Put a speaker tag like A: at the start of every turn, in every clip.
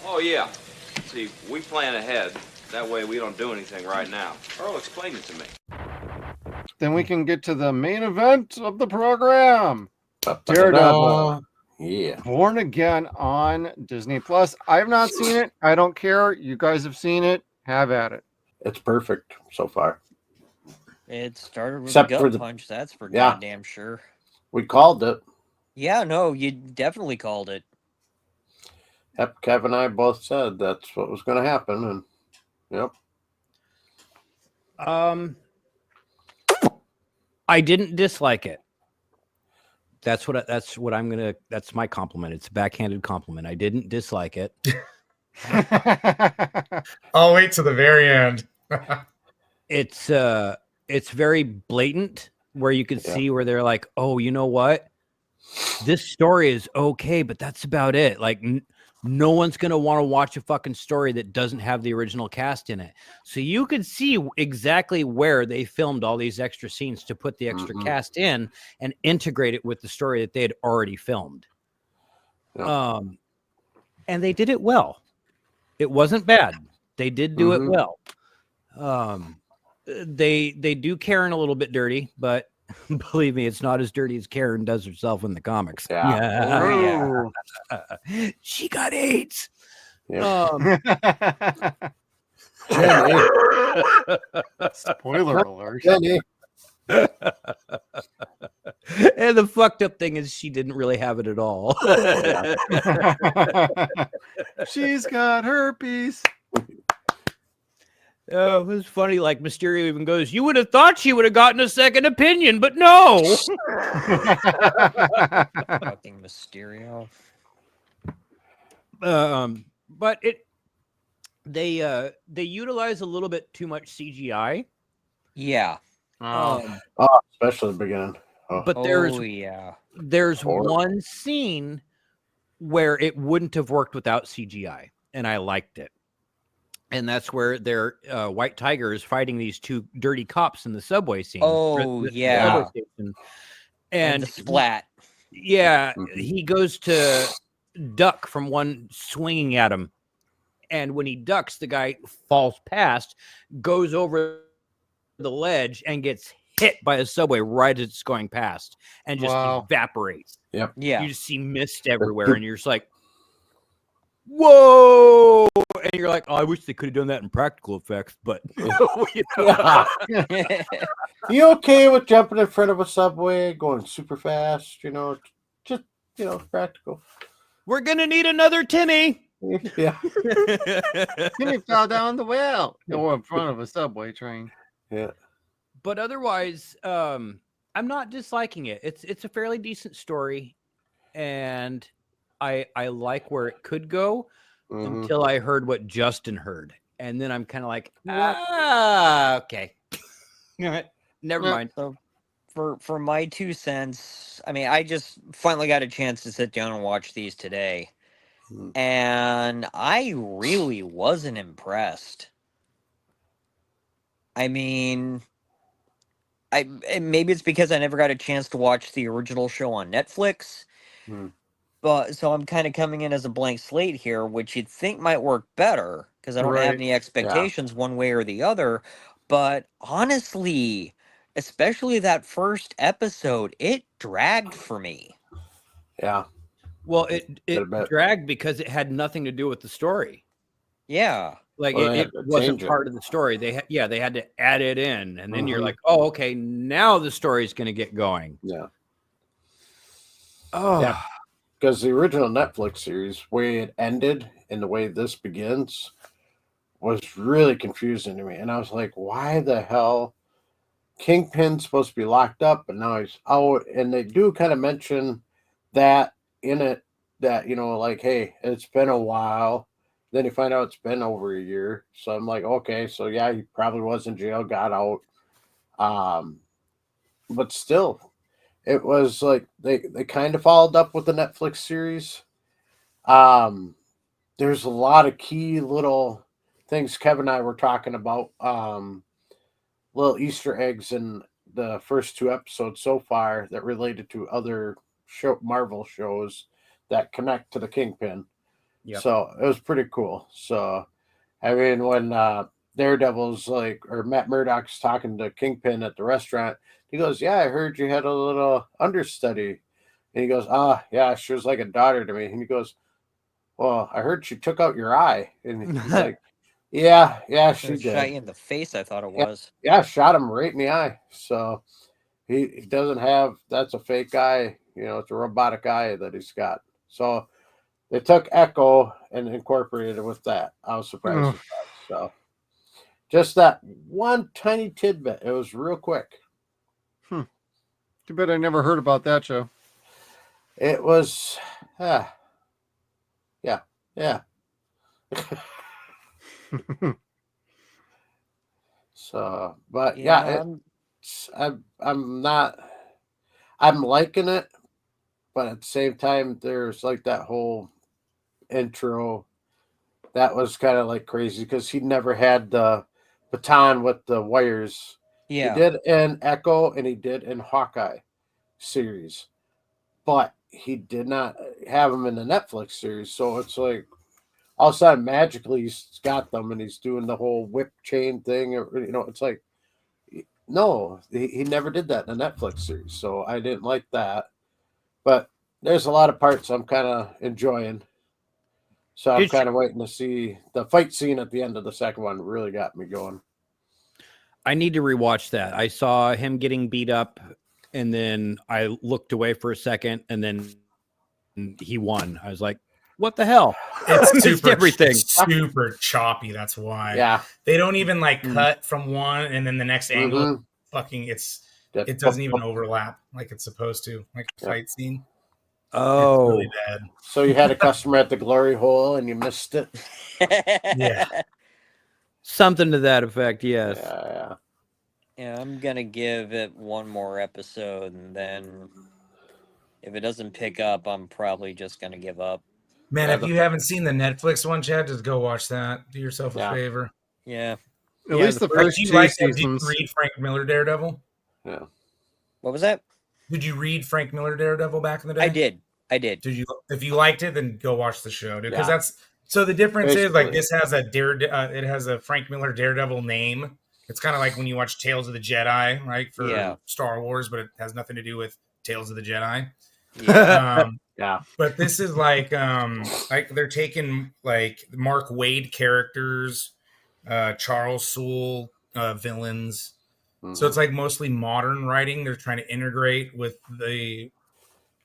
A: Oh, yeah. See, we plan ahead. That way we don't do anything right now. Earl, explain it to me.
B: Then we can get to the main event of the program.
C: Daredevil.
B: Daredevil.
C: Yeah.
B: Born Again on Disney Plus. I have not seen it. I don't care. You guys have seen it. Have at it.
C: It's perfect so far.
D: It started with
C: Except
D: a
C: for
D: gut
C: the-
D: punch, that's for
C: Yeah.
D: goddamn sure.
C: We called it.
D: Yeah, no, you definitely called it.
C: Yep, Kev and I both said that's what was going to happen, and yep.
E: I didn't dislike it. That's my compliment. It's a backhanded compliment. I didn't dislike it.
F: I'll wait to the very end.
E: It's very blatant where you can see where they're like, oh, you know what? This story is okay, but that's about it. Like no one's going to want to watch a fucking story that doesn't have the original cast in it. So you could see exactly where they filmed all these extra scenes to put the extra cast in and integrate it with the story that they had already filmed.
C: Yeah.
E: And they did it well. It wasn't bad. They did do it well. They do Karen a little bit dirty, but believe me, it's not as dirty as Karen does herself in the comics.
C: Yeah.
E: She got AIDS.
C: Yeah.
B: Jenny. Spoiler alert.
C: Jenny.
E: And the fucked up thing is she didn't really have it at all.
B: She's got herpes.
E: It was funny. Like Mysterio even goes, "You would have thought she would have gotten a second opinion, but no."
D: Fucking Mysterio.
E: But they utilize a little bit too much CGI.
D: Yeah.
C: Especially the beginning.
E: But there's one scene where it wouldn't have worked without CGI, and I liked it. And that's where they're White Tiger is fighting these two dirty cops in the subway scene.
D: Yeah.
E: Subway station.
D: And the splat.
E: Yeah, he goes to duck from one swinging at him. And when he ducks, the guy falls past, goes over the ledge, and gets hit by a subway right as it's going past and just evaporates.
C: Yep.
D: Yeah.
E: You just see mist everywhere, and you're just like, whoa! And you're like, oh, I wish they could have done that in practical effects, but
C: You okay with jumping in front of a subway, going super fast? Just practical.
E: We're gonna need another Timmy.
C: Yeah.
B: Timmy fell down the well or in front of a subway train.
C: Yeah.
E: But otherwise, I'm not disliking it. It's a fairly decent story, and I like where it could go until I heard what Justin heard, and then I'm kind of like, okay, never mind.
D: So for my 2 cents, I mean, I just finally got a chance to sit down and watch these today, and I really wasn't impressed. I mean, maybe it's because I never got a chance to watch the original show on Netflix. But so I'm kind of coming in as a blank slate here, which you'd think might work better because I don't have any expectations one way or the other. But honestly, especially that first episode, it dragged for me.
C: Yeah.
E: Well, it dragged because it had nothing to do with the story.
D: Yeah.
E: Like it wasn't part of the story. They had to add it in, and then you're like, oh, okay, now the story's going to get going.
C: Yeah.
E: Oh.
C: Yeah. Because the original Netflix series, way it ended and the way this begins, was really confusing to me. And I was like, why the hell? Kingpin's supposed to be locked up, but now he's out. And they do kind of mention that in it, that, like, hey, it's been a while. Then you find out it's been over a year. So I'm like, okay, so yeah, he probably was in jail, got out. But still, it was like they kind of followed up with the Netflix series. There's a lot of key little things Kevin and I were talking about, little Easter eggs in the first 2 episodes so far that related to other Marvel shows that connect to the Kingpin.
E: Yep.
C: So it was pretty cool. So, I mean, when Daredevil's like, or Matt Murdock's talking to Kingpin at the restaurant, he goes, "Yeah, I heard you had a little understudy." And he goes, "Ah, yeah, she was like a daughter to me." And he goes, "Well, I heard she took out your eye." And he's like, "Yeah, she
D: It shot
C: did.
D: you in the face, I thought it
C: Yeah,
D: was.
C: yeah, shot him right in the eye." So he doesn't have, that's a fake eye. It's a robotic eye that he's got. So they took Echo and incorporated it with that. I was surprised with that. So just that one tiny tidbit. It was real quick.
B: Too bad I never heard about that show.
C: It was, yeah. So, but yeah, I'm not, I'm liking it, but at the same time, there's like that whole intro that was kind of like crazy because he never had the baton with the wires.
D: Yeah.
C: He did in Echo and he did in Hawkeye series, but he did not have them in the Netflix series. So it's like all of a sudden magically he's got them and he's doing the whole whip chain thing. It's like, no, he never did that in the Netflix series. So I didn't like that. But there's a lot of parts I'm kind of enjoying. So I'm kind of waiting to see the fight scene at the end of the second one. Really got me going.
E: I need to rewatch that. I saw him getting beat up, and then I looked away for a second, and then he won. I was like, "What the hell?"
F: It's
E: Missed everything.
F: super choppy. That's why.
C: Yeah,
F: they don't even like cut from one and then the next angle. Fucking, it doesn't even overlap like it's supposed to, like a fight scene.
E: Oh,
F: it's really bad.
C: So you had a customer at the glory hole and you missed it.
F: Yeah,
E: something to that effect. Yes.
C: Yeah.
D: I'm gonna give it one more episode, and then if it doesn't pick up, I'm probably just gonna give up.
F: Man, if you haven't seen the Netflix one, Chad, just go watch that. Do yourself a favor.
D: Yeah.
B: At least the first
F: Did you
B: two
F: did you
B: seasons.
F: read Frank Miller Daredevil?
C: Yeah.
D: What was that?
F: Did you read Frank Miller Daredevil back in the day?
D: I did.
F: Did you? If you liked it, then go watch the show, dude. Because that's so. The difference is like this has it has a Frank Miller Daredevil name. It's kind of like when you watch Tales of the Jedi, right? For Star Wars, but it has nothing to do with Tales of the Jedi.
C: Yeah.
F: But this is like they're taking like Mark Waid characters, Charles Soule villains. So it's like mostly modern writing. They're trying to integrate with the.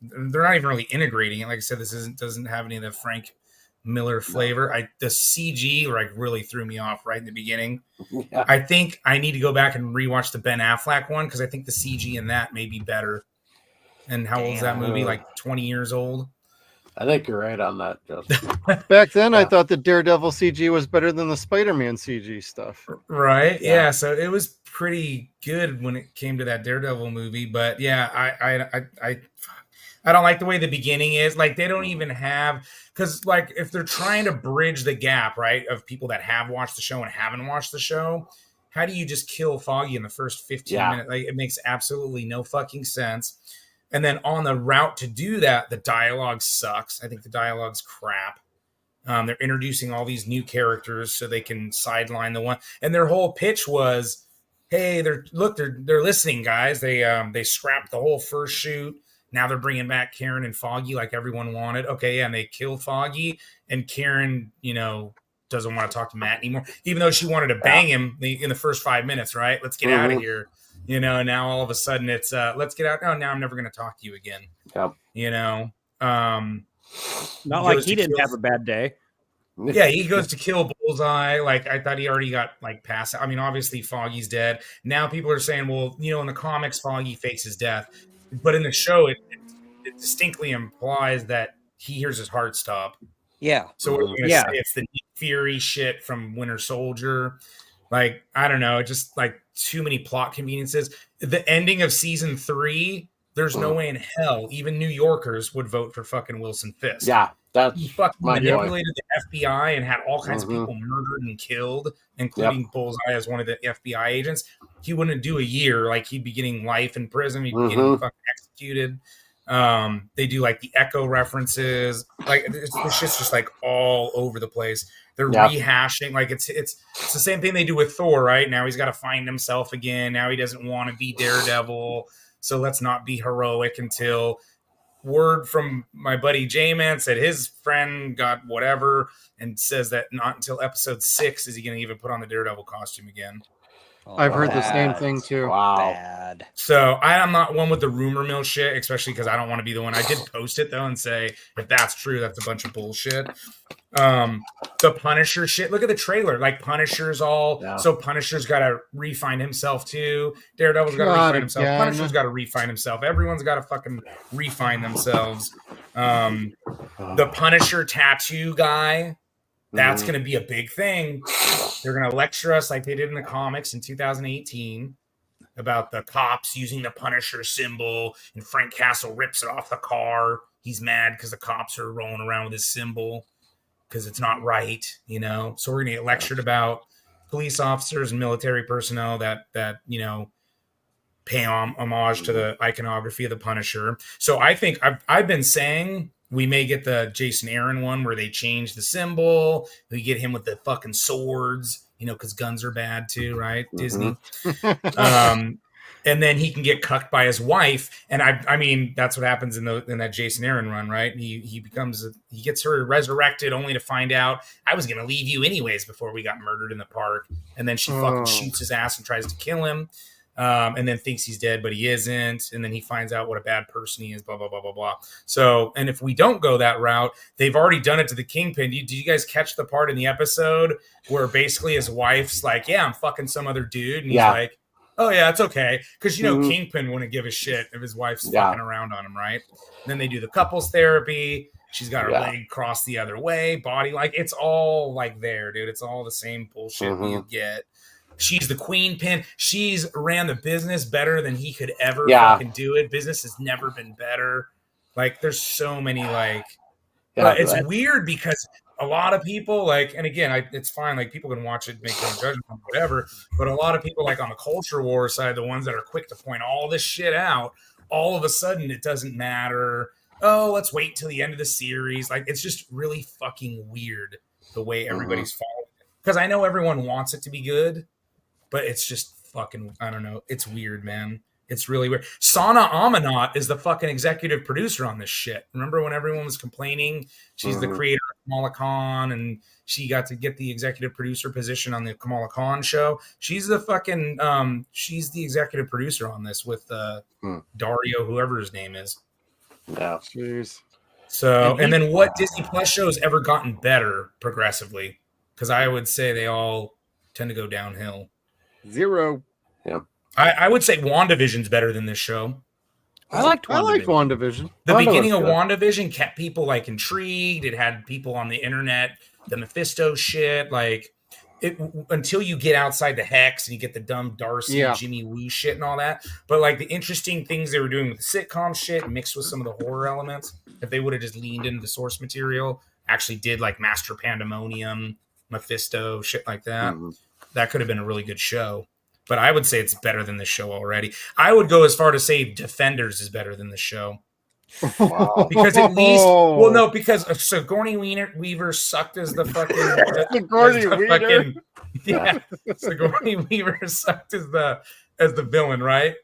F: They're not even really integrating it. Like I said, this doesn't have any of the Frank Miller flavor. The CG like really threw me off right in the beginning.
C: Yeah.
F: I think I need to go back and rewatch the Ben Affleck one because I think the CG in that may be better. And how old is that movie? Like 20 years old?
C: I think you're right on that, Justin.
B: Back then, I thought the Daredevil CG was better than the Spider-Man CG stuff.
F: Right? Yeah. So it was pretty good when it came to that Daredevil movie. But yeah, I don't like the way the beginning is. Like they don't even have, because like if they're trying to bridge the gap, right, of people that have watched the show and haven't watched the show, how do you just kill Foggy in the first 15 minutes? Like it makes absolutely no fucking sense. And then on the route to do that, the dialogue sucks. I think the dialogue's crap. They're introducing all these new characters so they can sideline the one. And their whole pitch was, hey, they're listening, guys. They scrapped the whole first shoot. Now they're bringing back Karen and Foggy like everyone wanted. Okay, yeah, and they kill Foggy. And Karen, doesn't want to talk to Matt anymore, even though she wanted to bang him in the first 5 minutes, right? Let's get out of here. Now all of a sudden it's let's get out. Oh, now I'm never going to talk to you again.
C: Yep.
E: Not like he didn't have a bad day.
F: Yeah, he goes to kill Bullseye. Like I thought he already got like passed. I mean, obviously Foggy's dead. Now people are saying, well, in the comics, Foggy fakes his death, but in the show, it distinctly implies that he hears his heart stop.
D: Yeah.
F: So what are we gonna say? It's the Nick Fury shit from Winter Soldier. Like, I don't know, just like too many plot conveniences. The ending of season 3, there's no way in hell even New Yorkers would vote for fucking Wilson Fisk.
C: Yeah, that's
F: he fucking manipulated the FBI and had all kinds of people murdered and killed, including Bullseye as one of the FBI agents. He wouldn't do a year. Like, he'd be getting life in prison. He'd be getting fucking executed. They do like the Echo references. Like this shit's just like all over the place. They're rehashing. Like it's the same thing they do with Thor, right? Now he's got to find himself again. Now he doesn't want to be Daredevil. So let's not be heroic until word from my buddy J-Man said his friend got whatever, and says that not until episode 6 is he going to even put on the Daredevil costume again.
B: I've heard the same thing too.
C: Wow.
D: Bad.
F: So I'm not one with the rumor mill shit, especially because I don't want to be the one. I did post it though and say if that's true, that's a bunch of bullshit. The Punisher shit. Look at the trailer. Like Punisher's so Punisher's got to refine himself too. Daredevil's got to refine himself. Punisher's got to refine himself. Everyone's got to fucking refine themselves. The Punisher tattoo guy. That's going to be a big thing. They're going to lecture us like they did in the comics in 2018 about the cops using the Punisher symbol, and Frank Castle rips it off the car. He's mad because the cops are rolling around with his symbol because it's not right, you know? So we're going to get lectured about police officers and military personnel that pay homage to the iconography of the Punisher. So I think I've been saying we may get the Jason Aaron one where they change the symbol. We get him with the fucking swords, because guns are bad too, right? Disney. And then he can get cucked by his wife. And I mean, that's what happens in that Jason Aaron run, right? He gets her resurrected only to find out I was going to leave you anyways before we got murdered in the park. And then she fucking shoots his ass and tries to kill him. And then thinks he's dead, but he isn't. And then he finds out what a bad person he is, blah, blah, blah, blah, blah. So, and if we don't go that route, they've already done it to the Kingpin. Did you guys catch the part in the episode where basically his wife's like, yeah, I'm fucking some other dude. And he's like, oh, yeah, it's okay. Because, Kingpin wouldn't give a shit if his wife's fucking around on him, right? And then they do the couples therapy. She's got her leg crossed the other way, body like it's all like there, dude. It's all the same bullshit you get. She's the queen pin. She's ran the business better than he could ever fucking do it. Business has never been better. Like, there's so many, but it's weird because a lot of people, and again, it's fine. Like, people can watch it, make their own judgment, whatever. But a lot of people, on the culture war side, the ones that are quick to point all this shit out, all of a sudden it doesn't matter. Oh, let's wait till the end of the series. It's just really fucking weird the way everybody's following it. Because I know everyone wants it to be good. But it's just fucking, I don't know. It's weird, man. It's really weird. Sana Amanat is the fucking executive producer on this shit. Remember when everyone was complaining? She's the creator of Kamala Khan, and she got to get the executive producer position on the Kamala Khan show. She's the fucking, she's the executive producer on this with Dario, whoever his name is.
C: Yeah.
B: Jeez.
F: So, and then what Disney Plus shows ever gotten better progressively? Because I would say they all tend to go downhill.
B: 0.
C: Yeah.
F: I would say WandaVision's better than this show.
B: I liked WandaVision.
F: The beginning of WandaVision kept people intrigued. It had people on the internet, the Mephisto shit, until you get outside the Hex and you get the dumb Darcy, Jimmy Woo shit and all that. But the interesting things they were doing with the sitcom shit mixed with some of the horror elements, if they would have just leaned into the source material, actually did Master Pandemonium, Mephisto, shit like that. That could have been a really good show. But I would say it's better than the show already. I would go as far to say Defenders is better than the show. Wow. Because at least, because Sigourney Weaver sucked as the fucking
B: Sigourney Weaver.
F: Sigourney Weaver sucked as the villain, right?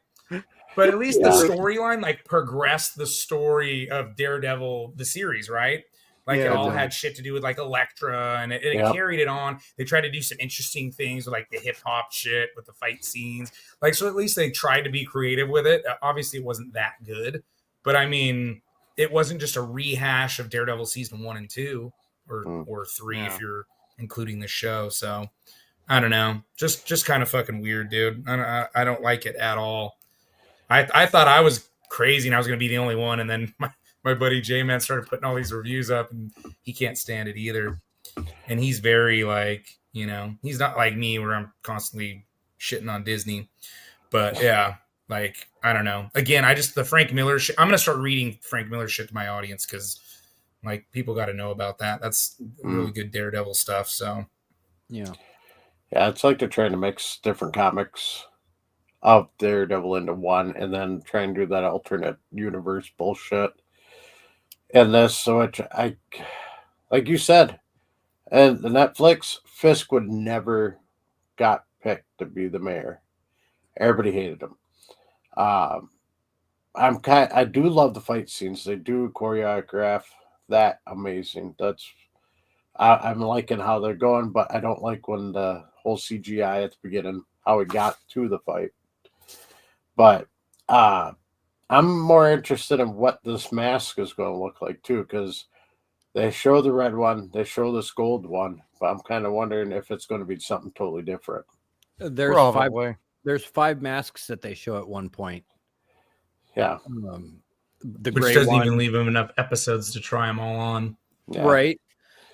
F: But at least the storyline progressed the story of Daredevil, the series, right? It all had shit to do with Elektra, and it carried it on. They tried to do some interesting things with the hip hop shit with the fight scenes. So at least they tried to be creative with it. Obviously, it wasn't that good, but I mean, it wasn't just a rehash of Daredevil season 1 and 2 or 3 if you're including the show. So I don't know, just kind of fucking weird, dude. I don't like it at all. I thought I was crazy and I was going to be the only one, and then my buddy J-Man started putting all these reviews up, and he can't stand it either. And he's very he's not like me where I'm constantly shitting on Disney. But yeah, I don't know. Again, the Frank Miller shit. I'm going to start reading Frank Miller shit to my audience because people got to know about that. That's really good Daredevil stuff. So
C: yeah, it's they're trying to mix different comics of Daredevil into one, and then try and do that alternate universe bullshit in this. So I like you said, and the Netflix Fisk would never got picked to be the mayor. Everybody hated him. I do love the fight scenes. They do choreograph that amazing. I'm liking how they're going, but I don't like when the whole CGI at the beginning, how it got to the fight. But I'm more interested in what this mask is going to look like too, because they show the red one, they show this gold one, but I'm kind of wondering if it's going to be something totally different.
E: There's 5 masks that they show at one point.
C: Yeah.
F: Which doesn't even leave them enough episodes to try them all on.
C: Yeah.
E: Right.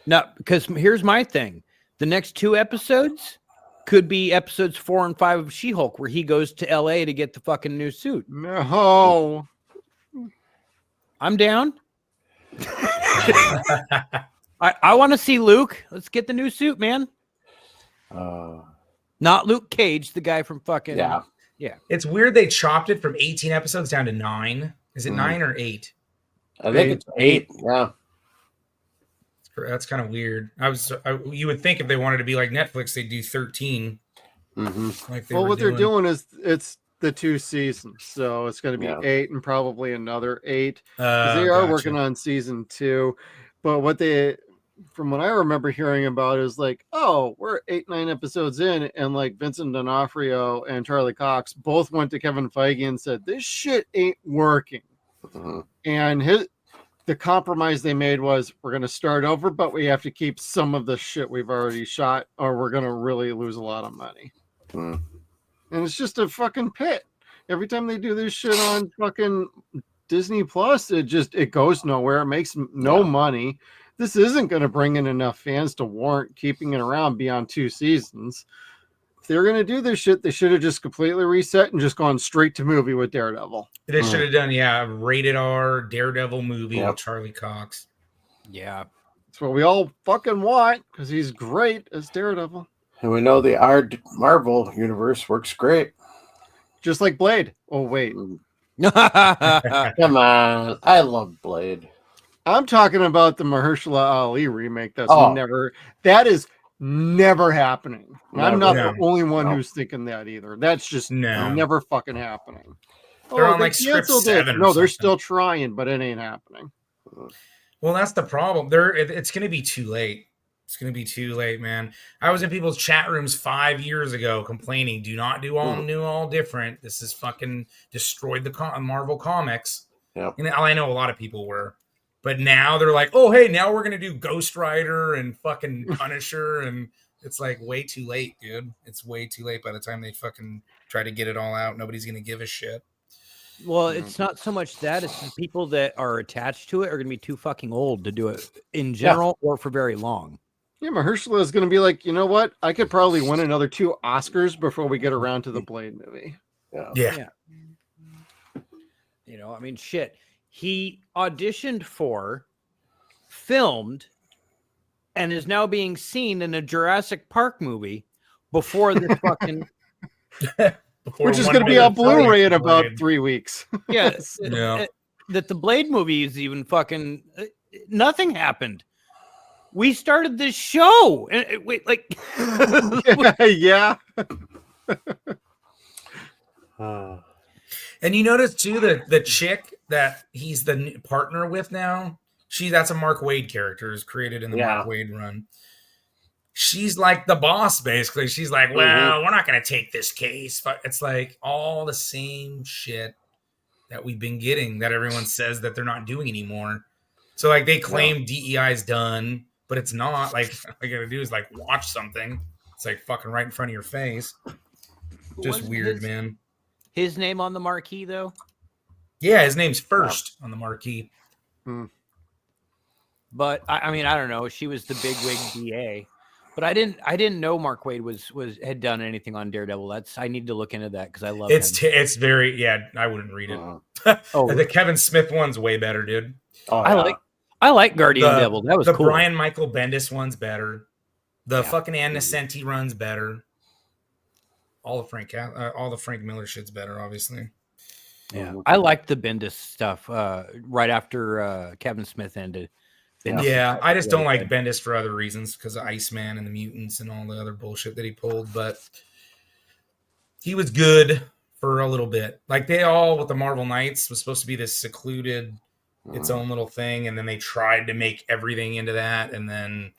E: Now, because here's my thing. The next 2 episodes could be episodes 4 and 5 of She-Hulk, where he goes to LA to get the fucking new suit.
B: No.
E: I'm down. I want to see Luke. Let's get the new suit, man. Not Luke Cage, the guy from fucking...
C: Yeah.
F: It's weird they chopped it from 18 episodes down to 9. Is it 9 or 8?
C: I think it's 8. Yeah.
F: That's kind of weird. You would think if they wanted to be like Netflix, they'd do 13.
C: Mm-hmm.
F: Like
B: what they're doing is it's the 2 seasons, so it's going to be 8 and probably another 8. Because they are working on season 2, but from what I remember hearing about is like, oh, we're 8-9 episodes in, and like Vincent D'Onofrio and Charlie Cox both went to Kevin Feige and said this shit ain't working. And the compromise they made was we're going to start over, but we have to keep some of the shit we've already shot, or we're going to really lose a lot of money. And it's just a fucking pit. Every time they do this shit on fucking Disney Plus, it goes nowhere. It makes no money. This isn't going to bring in enough fans to warrant keeping it around beyond 2 seasons. If they're going to do this shit, they should have just completely reset and just gone straight to movie with Daredevil.
F: They should have done, rated R Daredevil movie with Charlie Cox.
E: Yeah.
B: That's what we all fucking want, because he's great as Daredevil.
C: And we know the Marvel universe works great.
B: Just like Blade. Oh, wait.
C: Come on. I love Blade.
B: I'm talking about the Mahershala Ali remake. That is never happening. I'm not the only one who's thinking that either. That's just never fucking happening.
F: They're on like script 7.
B: No, they're still trying, but it ain't happening.
F: Well, that's the problem. It's going to be too late. It's going to be too late, man. I was in people's chat rooms 5 years ago complaining, do not do all new, all different. This has fucking destroyed the Marvel comics.
C: Yep.
F: And I know a lot of people were. But now they're like, oh, hey, now we're going to do Ghost Rider and fucking Punisher. And it's like way too late, dude. It's way too late. By the time they fucking try to get it all out, nobody's going to give a shit.
E: Well, it's not so much that. It's the people that are attached to it are going to be too fucking old to do it in general or for very long.
B: Yeah, Mahershala is going to be like, you know what? I could probably win another 2 Oscars before we get around to the Blade movie.
F: Yeah.
E: You know, I mean, shit. He auditioned for, filmed, and is now being seen in a Jurassic Park movie before this fucking...
B: Which is going to be on Blu-ray in about 3 weeks.
E: Yes. That the Blade movie is even fucking... nothing happened. We started this show. And wait, like...
B: yeah.
F: And you notice too the chick that he's the partner with now, that's a Mark Waid character, is created in the Mark Waid run. She's like the boss, basically. She's like, well, we're not going to take this case. But it's like all the same shit that we've been getting that everyone says that they're not doing anymore. So like they claim DEI is done, but it's not. Like all you got to do is like watch something. It's like fucking right in front of your face. Just weird, man.
E: His name on the marquee, though?
F: Yeah, his name's first on the marquee.
E: But I mean, I don't know. She was the big wig DA, but I didn't know Mark Waid had done anything on Daredevil. I need to look into that because I love him.
F: It's very I wouldn't read it. The Kevin Smith one's way better, dude.
E: I like Guardian Devil. That was
F: the
E: cool.
F: Brian Michael Bendis one's better. The fucking Ann Nesenti run's better. all the Frank Miller shit's better, obviously.
E: Yeah, I liked the Bendis stuff right after Kevin Smith ended.
F: Yeah, I just don't like Bendis for other reasons because of Iceman and the mutants and all the other bullshit that he pulled. But he was good for a little bit. Like they all with the Marvel Knights was supposed to be this secluded, its own little thing, and then they tried to make everything into that, and then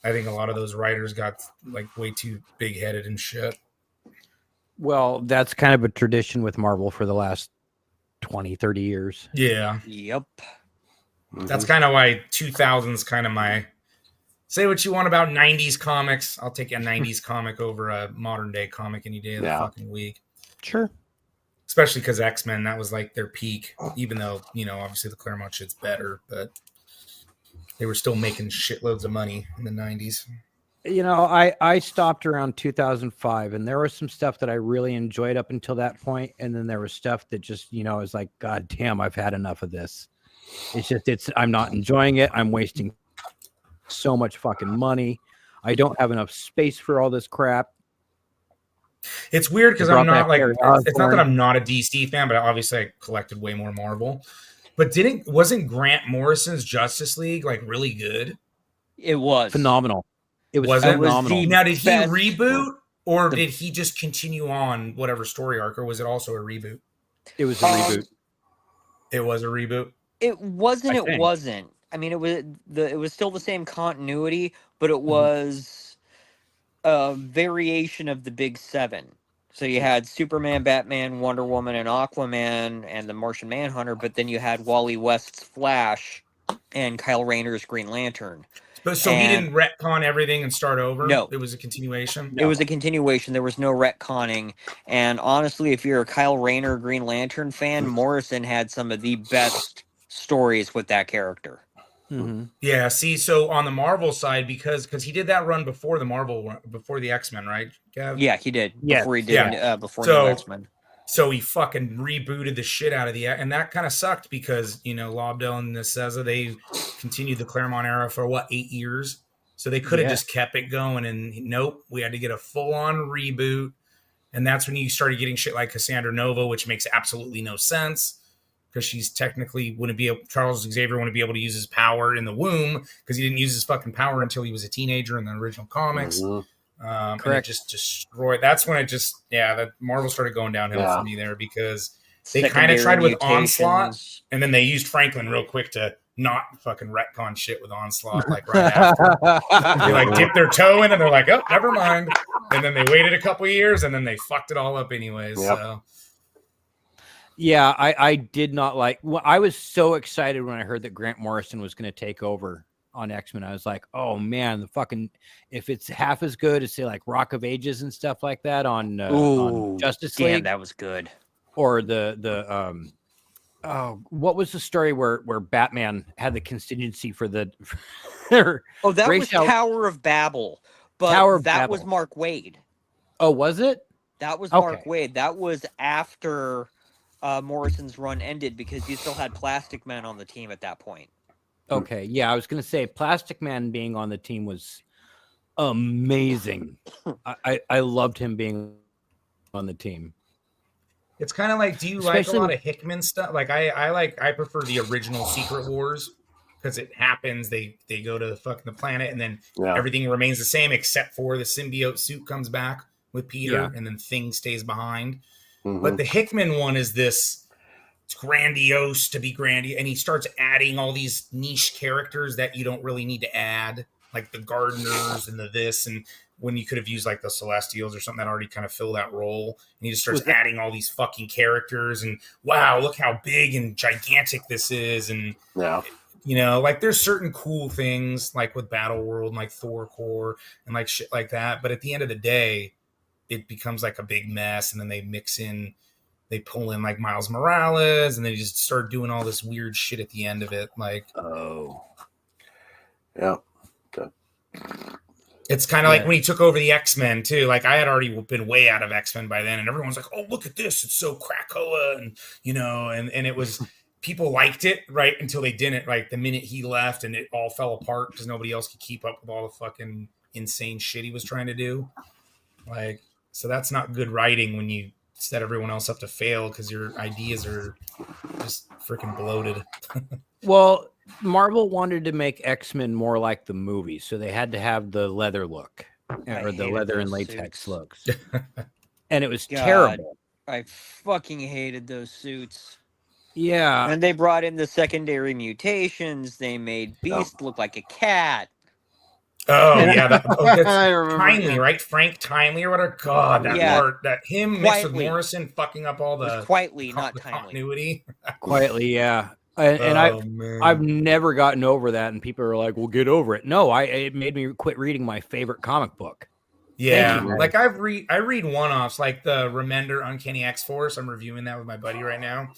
F: I think a lot of those writers got like way too big headed and shit.
E: Well, that's kind of a tradition with Marvel for the last 20, 30 years.
F: Yeah.
D: Yep.
F: That's kind of why 2000's kind of my say what you want about 90s comics. I'll take a 90s comic over a modern day comic any day of the fucking week.
E: Sure.
F: Especially because X-Men, that was like their peak, even though, obviously the Claremont shit's better, but they were still making shitloads of money in the 90s.
E: I stopped around 2005, and there was some stuff that I really enjoyed up until that point, and then there was stuff that just, was like, God damn, I've had enough of this. I'm not enjoying it. I'm wasting so much fucking money. I don't have enough space for all this crap.
F: It's weird because I'm not like, it's not that I'm not a DC fan, but obviously I collected way more Marvel. But wasn't Grant Morrison's Justice League like really good?
D: It was
E: phenomenal. It was
F: phenomenal. Now, did he reboot or did he just continue on whatever story arc, or was it also a reboot?
E: It was a reboot.
F: It was a reboot.
D: It wasn't. It wasn't. I mean, it was still the same continuity, but it was a variation of the Big Seven. So you had Superman, Batman, Wonder Woman, and Aquaman, and the Martian Manhunter. But then you had Wally West's Flash and Kyle Rayner's Green Lantern.
F: So he didn't retcon everything and start over?
D: No.
F: It was a continuation?
D: No. It was a continuation. There was no retconning. And honestly, if you're a Kyle Rayner Green Lantern fan, Morrison had some of the best stories with that character.
E: Mm-hmm.
F: Yeah, see, so on the Marvel side, because he did that run before the X-Men, right, Gav?
D: Yeah, he did. Before he did the X-Men.
F: So he fucking rebooted the shit out of and that kind of sucked because, Lobdell and Naceza, they continued the Claremont era for 8 years. So they could have just kept it going, and nope, we had to get a full-on reboot. And that's when you started getting shit like Cassandra Nova, which makes absolutely no sense because she's technically Charles Xavier wouldn't be able to use his power in the womb because he didn't use his fucking power until he was a teenager in the original comics.
C: Mm-hmm.
F: Correct. And it just destroyed. That's when that Marvel started going downhill for me there because they kind of tried with Onslaught, and then they used Franklin real quick to not fucking retcon shit with Onslaught like right after. They like dipped their toe in, and they're like, oh, never mind. And then they waited a couple of years, and then they fucked it all up anyways.
C: Yep.
F: So.
E: Yeah, I did not like. Well, I was so excited when I heard that Grant Morrison was going to take over on X-Men. I was like, oh man, if it's half as good as say like Rock of Ages and stuff like that on Justice League.
D: Yeah, that was good.
E: Or what was the story where Batman had the contingency for the
D: that was Tower of Babel. But that was Mark Waid.
E: Oh, was it?
D: That was Mark Waid. That was after Morrison's run ended because you still had Plastic Man on the team at that point.
E: Okay, yeah, I was going to say Plastic Man being on the team was amazing. I loved him being on the team.
F: It's kind of like, do you like a lot of Hickman stuff? Like I prefer the original Secret Wars because it happens. They go to the planet and then everything remains the same except for the symbiote suit comes back with Peter and then Thing stays behind. Mm-hmm. But the Hickman one is it's grandiose to be grandiose, and he starts adding all these niche characters that you don't really need to add, like the Gardeners and the this, and when you could have used like the Celestials or something that already kind of fill that role, and he just starts adding all these fucking characters, and wow, look how big and gigantic this is, and like there's certain cool things like with Battle World and like Thor Core and like shit like that, but at the end of the day, it becomes like a big mess, and then they pull in like Miles Morales, and they just start doing all this weird shit at the end of it. Like, it's kind of like when he took over the X-Men too. Like I had already been way out of X-Men by then, and everyone's like, "Oh, look at this! It's so Krakoa," and and it was people liked it right until they didn't. Like the minute he left, and it all fell apart because nobody else could keep up with all the fucking insane shit he was trying to do. Like. So that's not good writing when you set everyone else up to fail because your ideas are just freaking bloated.
E: Well, Marvel wanted to make X-Men more like the movies, so they had to have the leather look or the leather and latex looks. And it was terrible.
D: I fucking hated those suits.
E: Yeah.
D: And they brought in the secondary mutations. They made Beast look like a cat.
F: Oh, yeah. That's
B: I remember,
F: Timely, right? Frank Timely or whatever. God, that art, that him mixed with Morrison fucking up all the
D: quietly, not
F: the
D: timely.
F: continuity.
E: Quietly, yeah. And I've never gotten over that, and people are like, "Well, get over it." No, it made me quit reading my favorite comic book.
F: Yeah, like I read one-offs, like the Remender Uncanny X-Force. I'm reviewing that with my buddy right now.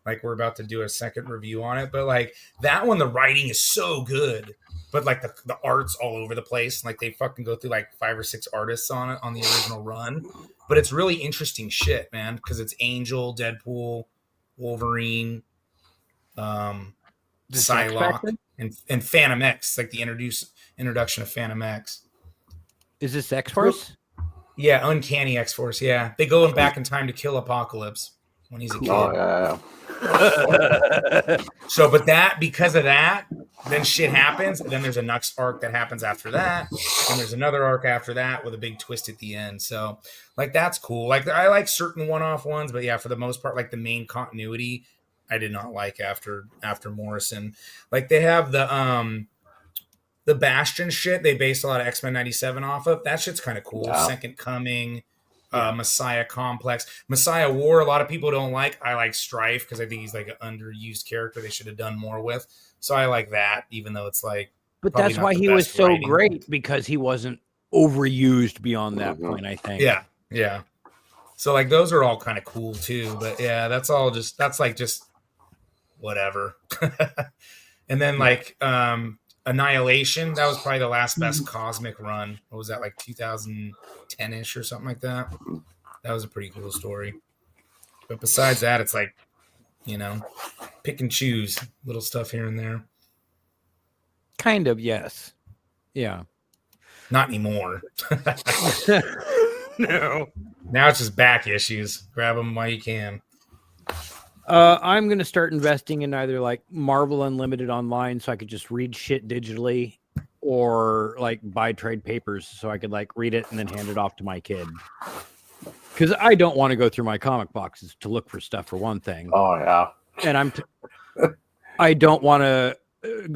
F: Like we're about to do a second review on it, but like that one, the writing is so good, but like the art's all over the place. Like they fucking go through like 5 or 6 artists on it on the original run, but it's really interesting shit, man, because it's Angel, Deadpool, Wolverine, Psylocke, and Phantom X, like the introduction of Phantom X.
E: Is this X-Force?
F: Yeah, Uncanny X-Force. Yeah, they go back in time to kill Apocalypse when he's a kid.
C: Oh yeah.
F: So, but because of that, then shit happens. And then there's a next arc that happens after that, and there's another arc after that with a big twist at the end. So, like that's cool. Like I like certain one-off ones, but yeah, for the most part, like the main continuity, I did not like after Morrison. Like they have the Bastion shit they based a lot of X-Men 97 off of. That shit's kind of cool. Yeah. Second Coming, Messiah Complex. Messiah War, a lot of people don't like. I like Strife because I think he's like an underused character they should have done more with. So I like that, even though it's like...
E: But that's why he was so great, because he wasn't overused beyond that point, I think.
F: Yeah, yeah. So like those are all kind of cool too. But yeah, that's whatever. And then like... Annihilation, that was probably the last best cosmic run. What was that, like 2010-ish or something like that? That was a pretty cool story. But besides that, it's like, pick and choose little stuff here and there.
E: Kind of, yes. Yeah.
F: Not anymore.
E: No.
F: Now it's just back issues. Grab them while you can.
E: I'm going to start investing in either like Marvel Unlimited online so I could just read shit digitally, or like buy trade papers so I could like read it and then hand it off to my kid. Because I don't want to go through my comic boxes to look for stuff, for one thing.
C: Oh, yeah.
E: And I don't want to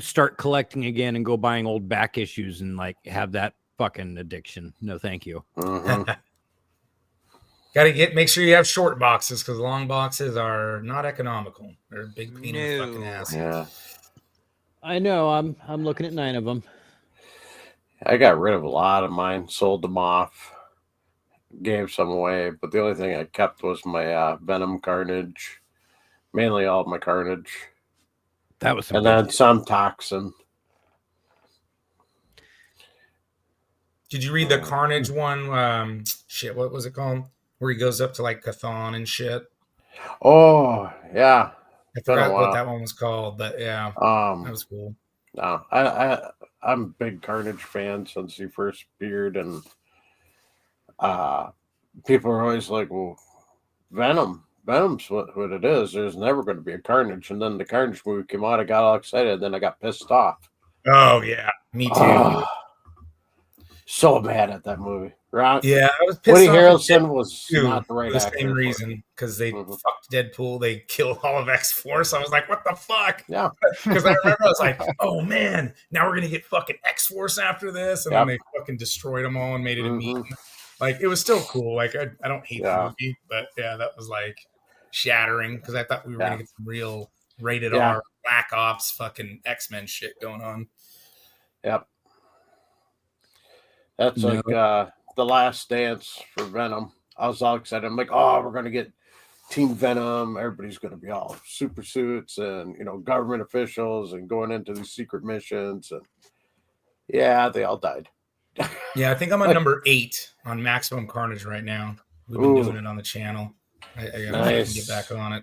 E: start collecting again and go buying old back issues and like have that fucking addiction. No, thank you.
C: Mm-hmm.
F: Make sure you have short boxes, because long boxes are not economical. They're a big pain in the fucking ass.
C: Yeah.
E: I know. I'm looking at 9 of them.
C: I got rid of a lot of mine, sold them off, gave some away, but the only thing I kept was my Venom Carnage, mainly all of my Carnage.
E: That was
C: and then some Toxin.
F: Did you read the Carnage one? Shit, what was it called? Where he goes up to like Chthon and shit.
C: Oh, yeah.
F: I forgot what that one was called, but yeah, that was cool.
C: No, I'm a big Carnage fan since he first appeared, and people are always like, well, Venom's what it is. There's never going to be a Carnage. And then the Carnage movie came out, I got all excited, and then I got pissed off.
F: Oh, yeah, me too.
C: So mad at that movie. Right?
F: Yeah, I was pissed
C: Woody
F: off.
C: Harrelson was not the right
F: for the
C: actor.
F: Same reason, because they fucked Deadpool. They killed all of X-Force. I was like, what the fuck?
C: Yeah.
F: Because I remember I was like, oh man, now we're gonna get fucking X-Force after this, and then they fucking destroyed them all and made it a meme. Like, it was still cool. Like, I don't hate the movie, but yeah, that was like shattering, because I thought we were gonna get some real rated R Black Ops fucking X-Men shit going on.
C: Yep. That's like the last dance for Venom. I was all excited. I'm like, oh, we're going to get Team Venom. Everybody's going to be all super suits and, government officials and going into these secret missions. And yeah, they all died.
F: Yeah, I think I'm on number 8 on Maximum Carnage right now. We've been doing it on the channel. I gotta get back on it.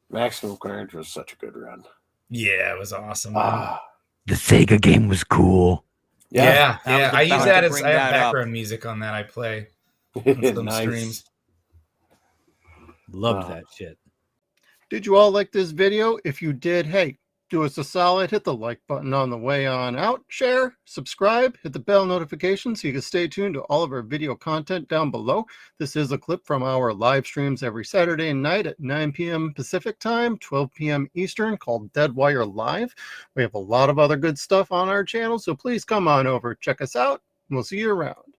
C: Maximum Carnage was such a good run.
F: Yeah, it was awesome.
E: The Sega game was cool.
F: Yeah. I use that as I have background music on that I play. on some
C: Nice.
F: streams.
E: Loved that shit.
B: Did you all like this video? If you did, hey, do us a solid, hit the like button on the way on out, share, subscribe, hit the bell notification so you can stay tuned to all of our video content down below. This is a clip from our live streams every Saturday night at 9 p.m. Pacific time, 12 p.m. Eastern, called Deadwire Live. We have a lot of other good stuff on our channel, so please come on over, check us out, and we'll see you around.